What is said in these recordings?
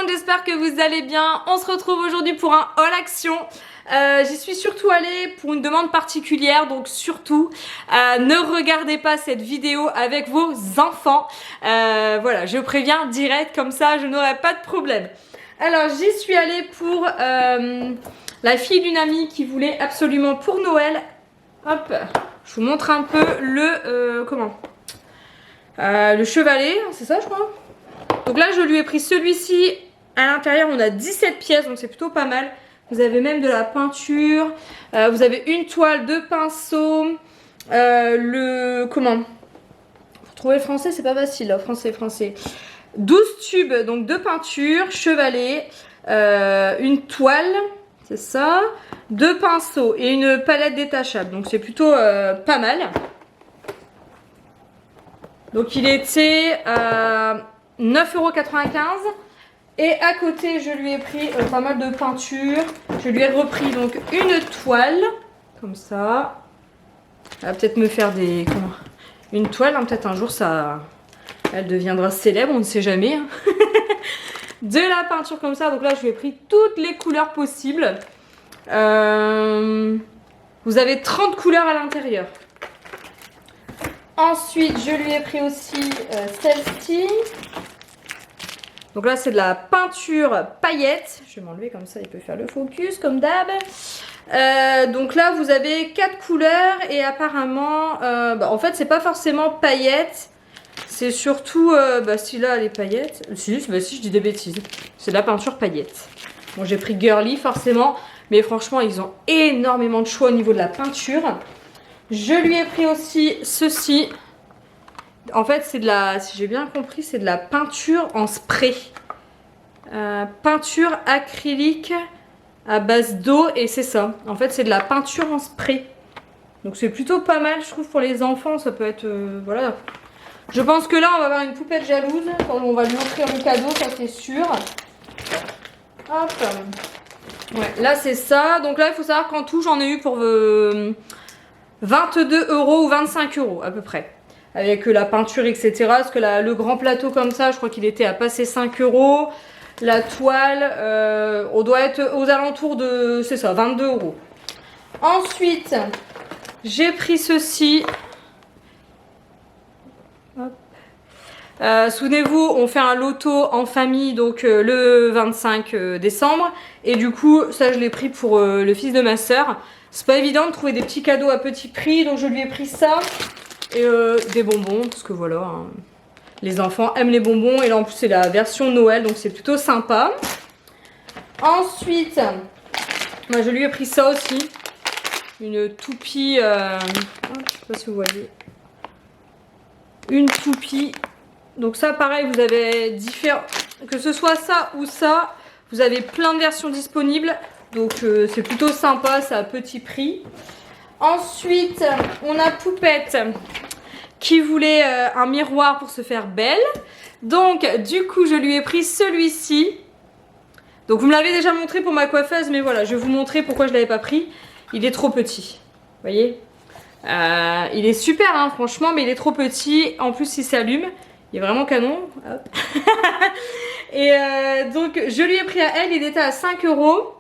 j'espère que vous allez bien. On se retrouve aujourd'hui pour un haul action. J'y suis surtout allée pour une demande particulière, donc surtout ne regardez pas cette vidéo avec vos enfants. Voilà, je préviens direct, comme ça je n'aurai pas de problème. Alors j'y suis allée pour la fille d'une amie qui voulait absolument pour Noël. Hop, je vous montre un peu le le chevalet, c'est ça je crois. Donc là je lui ai pris celui-ci. À l'intérieur on a 17 pièces, donc c'est plutôt pas mal. Vous avez même de la peinture, vous avez une toile, deux pinceaux, pour trouver le français c'est pas facile là, français. 12 tubes donc de peinture, chevalet, une toile, c'est ça, deux pinceaux et une palette détachable, donc c'est plutôt pas mal. Donc il était à 9,95 €. Et à côté, je lui ai pris pas mal de peinture. Je lui ai repris donc une toile, comme ça. Elle va peut-être me faire des... une toile, hein, peut-être un jour ça... elle deviendra célèbre, on ne sait jamais. Hein. De la peinture comme ça, donc là je lui ai pris toutes les couleurs possibles. Vous avez 30 couleurs à l'intérieur. Ensuite, je lui ai pris aussi celle-ci. Donc là, c'est de la peinture paillettes. Je vais m'enlever comme ça, il peut faire le focus comme d'hab. Donc là, vous avez 4 couleurs et apparemment, en fait, c'est pas forcément paillettes. C'est surtout, si là, les paillettes. Si, je dis des bêtises. C'est de la peinture paillettes. Bon, j'ai pris girly forcément, mais franchement, ils ont énormément de choix au niveau de la peinture. Je lui ai pris aussi ceci. En fait, c'est de la, si j'ai bien compris, c'est de la peinture en spray. Peinture acrylique à base d'eau et c'est ça. En fait, c'est de la peinture en spray. Donc c'est plutôt pas mal, je trouve, pour les enfants. Ça peut être, voilà. Je pense que là, on va avoir une poupette jalouse. On va lui offrir le cadeau, ça c'est sûr. Hop. Ouais, là c'est ça. Donc là, il faut savoir qu'en tout, j'en ai eu pour 22 € ou 25 € à peu près. Avec la peinture, etc. Parce que le grand plateau comme ça, je crois qu'il était à passer 5 €. La toile, on doit être aux alentours de, c'est ça, 22 €. Ensuite, j'ai pris ceci. Souvenez-vous, on fait un loto en famille donc le 25 décembre. Et du coup, ça je l'ai pris pour le fils de ma soeur. C'est pas évident de trouver des petits cadeaux à petit prix, donc je lui ai pris ça. Et des bonbons, parce que voilà, hein, les enfants aiment les bonbons. Et là en plus c'est la version Noël, donc c'est plutôt sympa. Ensuite, moi je lui ai pris ça aussi. Une toupie, je sais pas si vous voyez. Une toupie. Donc ça pareil, vous avez différents, que ce soit ça ou ça, vous avez plein de versions disponibles. Donc c'est plutôt sympa, c'est à petit prix. Ensuite, on a Poupette qui voulait un miroir pour se faire belle. Donc, du coup, je lui ai pris celui-ci. Donc, vous me l'avez déjà montré pour ma coiffeuse, mais voilà, je vais vous montrer pourquoi je ne l'avais pas pris. Il est trop petit, vous voyez. Il est super, hein, franchement, mais il est trop petit. En plus, il s'allume. Il est vraiment canon. Hop. Et donc, je lui ai pris à elle, il était à 5 €.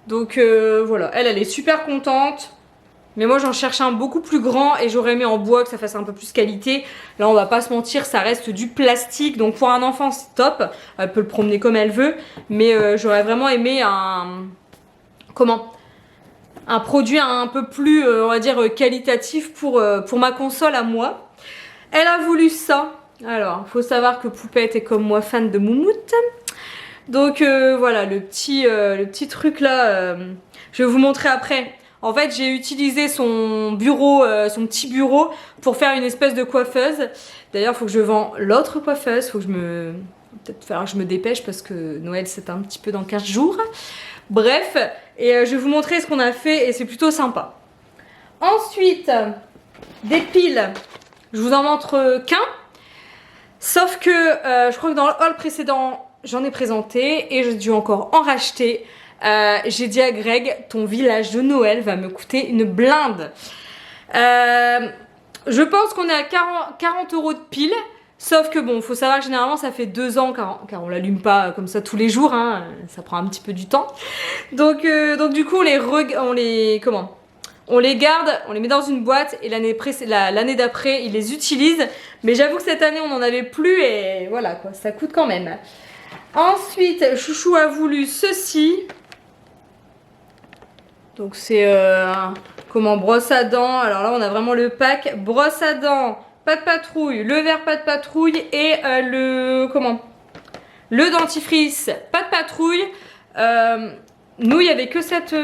Donc, voilà, elle est super contente. Mais moi j'en cherche un beaucoup plus grand et j'aurais aimé en bois, que ça fasse un peu plus qualité. Là on va pas se mentir, ça reste du plastique. Donc pour un enfant c'est top. Elle peut le promener comme elle veut. Mais j'aurais vraiment aimé un produit un peu plus, on va dire, qualitatif pour ma console à moi. Elle a voulu ça. Alors, il faut savoir que Poupette est comme moi fan de moumoute. Donc voilà, le petit truc là, je vais vous montrer après. En fait, j'ai utilisé son bureau, son petit bureau pour faire une espèce de coiffeuse. D'ailleurs, il faut que je vende l'autre coiffeuse. Faut que peut-être falloir que je me dépêche parce que Noël, c'est un petit peu dans 15 jours. Bref, et je vais vous montrer ce qu'on a fait et c'est plutôt sympa. Ensuite, des piles. Je vous en montre qu'un. Sauf que je crois que dans le haul précédent, j'en ai présenté et j'ai dû encore en racheter. J'ai dit à Greg, ton village de Noël va me coûter une blinde. Je pense qu'on est à 40 € de pile. Sauf que bon, faut savoir que généralement ça fait 2 ans car on l'allume pas comme ça tous les jours, hein, ça prend un petit peu du temps. Donc du coup on les garde, on les met dans une boîte et l'année d'après ils les utilisent. Mais j'avoue que cette année on n'en avait plus et voilà quoi, ça coûte quand même. Ensuite, Chouchou a voulu ceci. Donc c'est brosse à dents. Alors là on a vraiment le pack brosse à dents, pas de patrouille, le verre pas de patrouille et le dentifrice pas de patrouille. Nous il y avait que cette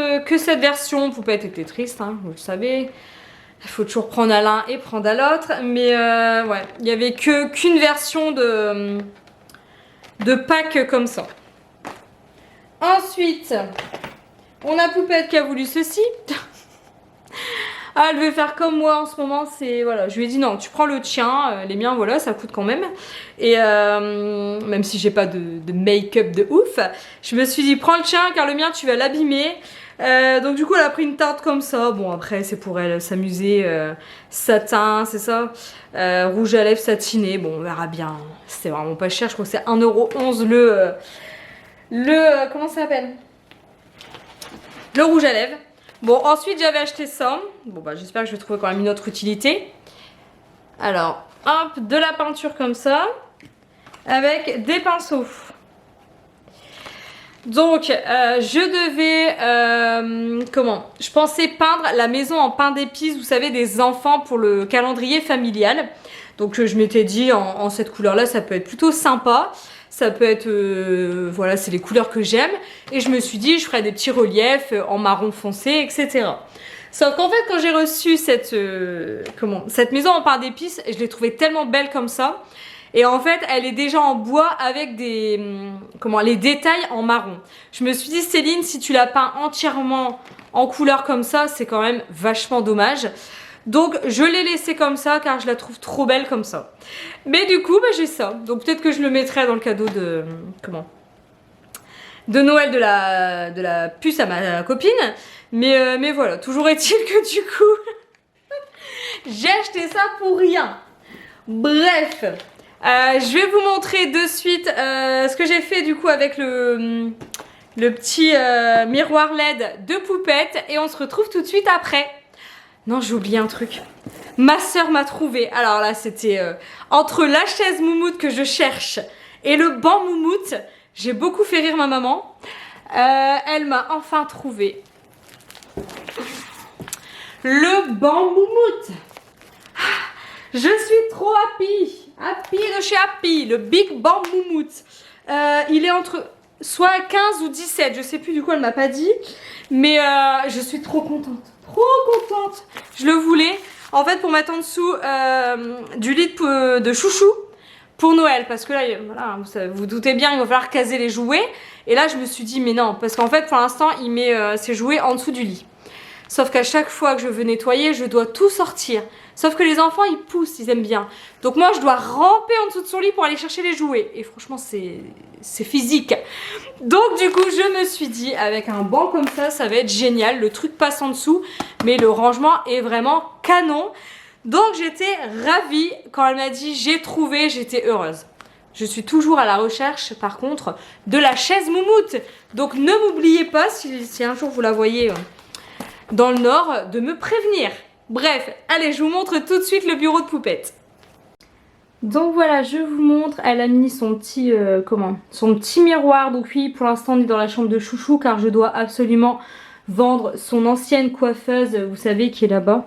version. Poupette était triste, hein, vous le savez. Il faut toujours prendre à l'un et prendre à l'autre. Mais ouais, il n'y avait qu'une version de pack comme ça. Ensuite, on a Poupette qui a voulu ceci. Ah, elle veut faire comme moi en ce moment, c'est voilà, je lui ai dit non, tu prends le tien, les miens voilà, ça coûte quand même. Et même si j'ai pas de make-up de ouf, je me suis dit prends le tien car le mien tu vas l'abîmer. Donc du coup elle a pris une tarte comme ça. Bon après c'est pour elle s'amuser, satin, c'est ça, rouge à lèvres satiné. Bon on verra bien. C'était vraiment pas cher, je crois que c'est 1,11 € comment ça s'appelle? Le rouge à lèvres. Bon, ensuite j'avais acheté ça. Bon bah j'espère que je vais trouver quand même une autre utilité. Alors, hop, de la peinture comme ça, avec des pinceaux. Donc, je devais, je pensais peindre la maison en pain d'épices, vous savez, des enfants pour le calendrier familial. Donc je m'étais dit en cette couleur-là, ça peut être plutôt sympa. Ça peut être, voilà, c'est les couleurs que j'aime. Et je me suis dit, je ferai des petits reliefs en marron foncé, etc. Sauf qu'en fait, quand j'ai reçu cette maison en pain d'épices, je l'ai trouvée tellement belle comme ça. Et en fait, elle est déjà en bois avec les détails en marron. Je me suis dit, Céline, si tu la peins entièrement en couleur comme ça, c'est quand même vachement dommage. Donc je l'ai laissé comme ça car je la trouve trop belle comme ça. Mais du coup bah, j'ai ça. Donc peut-être que je le mettrai dans le cadeau de Noël de la puce à ma copine. Mais voilà, toujours est-il que du coup j'ai acheté ça pour rien. Bref, je vais vous montrer de suite ce que j'ai fait du coup avec le petit miroir LED de Poupette. Et on se retrouve tout de suite après. Non, j'ai oublié un truc. Ma soeur m'a trouvé. Alors là, c'était entre la chaise moumoute que je cherche et le banc moumoute. J'ai beaucoup fait rire ma maman. Elle m'a enfin trouvé le banc moumoute. Je suis trop happy. Happy de chez Happy. Le Big Banc moumoute. Il est entre soit 15 ou 17. Je sais plus du coup, elle m'a pas dit. Mais je suis trop contente. Trop contente. Je le voulais en fait pour mettre en dessous du lit de Chouchou pour Noël, parce que là voilà, vous doutez bien, il va falloir caser les jouets. Et là je me suis dit mais non, parce qu'en fait pour l'instant il met ses jouets en dessous du lit. Sauf qu'à chaque fois que je veux nettoyer, je dois tout sortir. Sauf que les enfants, ils poussent, ils aiment bien. Donc moi, je dois ramper en dessous de son lit pour aller chercher les jouets. Et franchement, c'est physique. Donc du coup, je me suis dit, avec un banc comme ça va être génial. Le truc passe en dessous, mais le rangement est vraiment canon. Donc j'étais ravie. Quand elle m'a dit, j'ai trouvé, j'étais heureuse. Je suis toujours à la recherche, par contre, de la chaise moumoute. Donc ne m'oubliez pas, si un jour vous la voyez dans le Nord, de me prévenir. Bref, allez, je vous montre tout de suite le bureau de Poupette. Donc voilà, je vous montre, elle a mis son petit miroir. Donc oui, pour l'instant on est dans la chambre de Chouchou car je dois absolument vendre son ancienne coiffeuse, vous savez, qui est là-bas.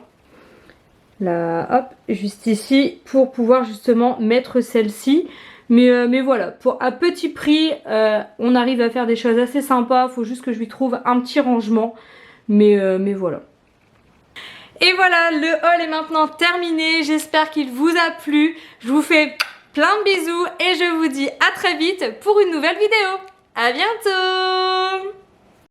Là, hop, juste ici, pour pouvoir justement mettre celle-ci. Mais voilà, à petit prix, on arrive à faire des choses assez sympas. Il faut juste que je lui trouve un petit rangement. Mais voilà. Et voilà, le haul est maintenant terminé. J'espère qu'il vous a plu. Je vous fais plein de bisous et je vous dis à très vite pour une nouvelle vidéo. À bientôt!